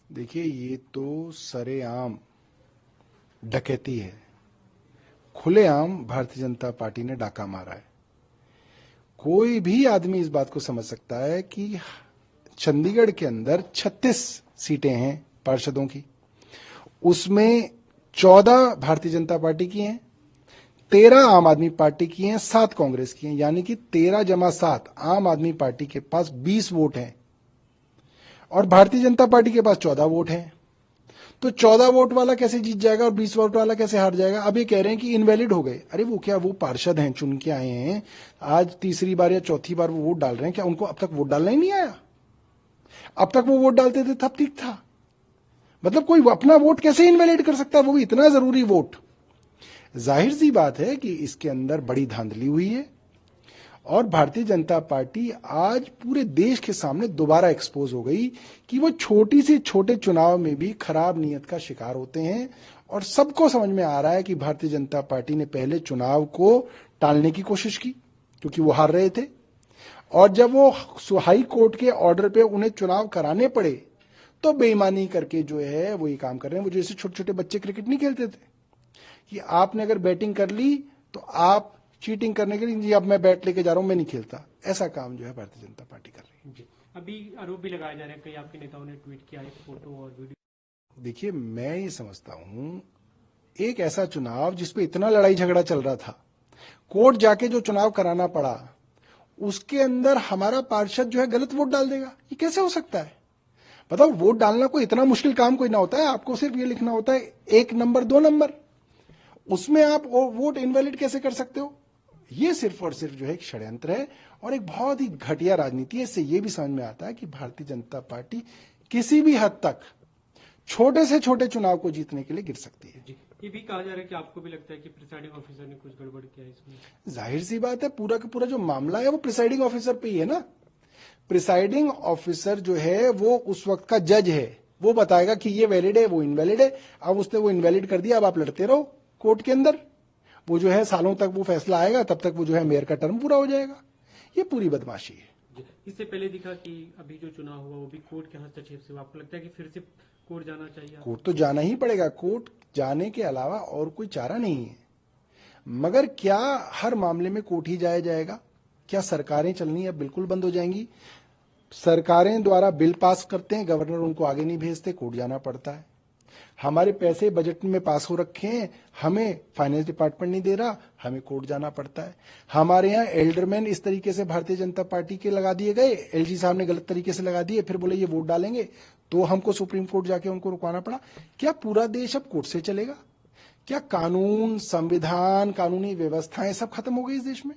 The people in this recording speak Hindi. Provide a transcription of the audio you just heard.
देखिए, ये तो सरेआम डकैती है। खुलेआम भारतीय जनता पार्टी ने डाका मारा है। कोई भी आदमी इस बात को समझ सकता है कि चंडीगढ़ के अंदर 36 सीटें हैं पार्षदों की, उसमें 14 भारतीय जनता पार्टी की हैं, 13 आम आदमी पार्टी की हैं, 7 कांग्रेस की हैं, यानी कि 13 जमा 7 आम आदमी पार्टी के पास 20 वोट हैं और भारतीय जनता पार्टी के पास 14 वोट हैं। तो 14 वोट वाला कैसे जीत जाएगा और 20 वोट वाला कैसे हार जाएगा? अब ये कह रहे हैं कि इनवैलिड हो गए। अरे वो क्या, वो पार्षद हैं, चुन के आए हैं, आज तीसरी बार या चौथी बार वो वोट डाल रहे हैं, क्या उनको अब तक वोट डालना ही नहीं आया? अब तक वो वोट डालते थे तब ठीक था। मतलब कोई अपना वोट कैसे इनवैलिड कर सकता है, वो भी इतना जरूरी वोट? जाहिर सी बात है कि इसके अंदर बड़ी धांधली हुई है और भारतीय जनता पार्टी आज पूरे देश के सामने दोबारा एक्सपोज हो गई कि वो छोटी से छोटे चुनाव में भी खराब नीयत का शिकार होते हैं। और सबको समझ में आ रहा है कि भारतीय जनता पार्टी ने पहले चुनाव को टालने की कोशिश की क्योंकि वो हार रहे थे, और जब वो हाई कोर्ट के ऑर्डर पे उन्हें चुनाव कराने पड़े तो बेईमानी करके जो है वो ये काम कर रहे हैं। वो जैसे छोटे छोटे बच्चे क्रिकेट नहीं खेलते थे कि आपने अगर बैटिंग कर ली तो आप चीटिंग करने के लिए, जी अब मैं बैट लेके जा रहा हूं, मैं नहीं खेलता, ऐसा काम जो है भारतीय जनता पार्टी कर रही है। अभी आरोप भी लगाए जा रहे हैं, कई आपके नेताओं ने ट्वीट किया एक फोटो और वीडियो। देखिए, मैं ये समझता हूं, एक ऐसा चुनाव जिसपे इतना लड़ाई झगड़ा चल रहा था, कोर्ट जाके जो चुनाव कराना पड़ा, उसके अंदर हमारा पार्षद जो है गलत वोट डाल देगा, ये कैसे हो सकता है? बताओ, वोट डालना कोई इतना मुश्किल काम कोई ना होता है। आपको सिर्फ ये लिखना होता है 1 नंबर 2 नंबर, उसमें आप वोट इनवैलिड कैसे कर सकते हो? ये सिर्फ और सिर्फ जो है एक षड्यंत्र है और एक बहुत ही घटिया राजनीति है। इससे ये भी समझ में आता है कि भारतीय जनता पार्टी किसी भी हद तक छोटे से छोटे चुनाव को जीतने के लिए गिर सकती है। ये भी कहा जा रहा है कि आपको भी लगता है कि प्रिसाइडिंग ऑफिसर ने कुछ गड़बड़ किया इसमें? जाहिर सी बात है, पूरा का पूरा जो मामला है वो प्रिसाइडिंग ऑफिसर पे ही है ना। प्रिसाइडिंग ऑफिसर जो है वो उस वक्त का जज है, वो बताएगा कि ये वैलिड है, वो इनवैलिड है। अब उसने वो इनवैलिड कर दिया, अब आप लड़ते रहो कोर्ट के अंदर, वो जो है सालों तक वो फैसला आएगा, तब तक वो जो है मेयर का टर्म पूरा हो जाएगा। ये पूरी बदमाशी है। इससे पहले दिखा कि अभी जो चुनाव हुआ वो भी कोर्ट के हस्तक्षेप से हुआ। आपको लगता है कि फिर से कोर्ट जाना चाहिए? कोर्ट तो जाना ही पड़ेगा, कोर्ट जाने के अलावा और कोई चारा नहीं है। मगर क्या हर मामले में कोर्ट ही जाया जाएगा? क्या सरकारें चलनी अब बिल्कुल बंद हो जाएंगी? सरकारें द्वारा बिल पास करते हैं, गवर्नर उनको आगे नहीं भेजते, कोर्ट जाना पड़ता है। हमारे पैसे बजट में पास हो रखे हैं, हमें फाइनेंस डिपार्टमेंट नहीं दे रहा, हमें कोर्ट जाना पड़ता है। हमारे यहाँ एल्डरमैन इस तरीके से भारतीय जनता पार्टी के लगा दिए गए, एलजी साहब ने गलत तरीके से लगा दिए, फिर बोले ये वोट डालेंगे, तो हमको सुप्रीम कोर्ट जाके उनको रुकवाना पड़ा। क्या पूरा देश अब कोर्ट से चलेगा? क्या कानून, संविधान, कानूनी व्यवस्थाएं सब खत्म हो गई इस देश में?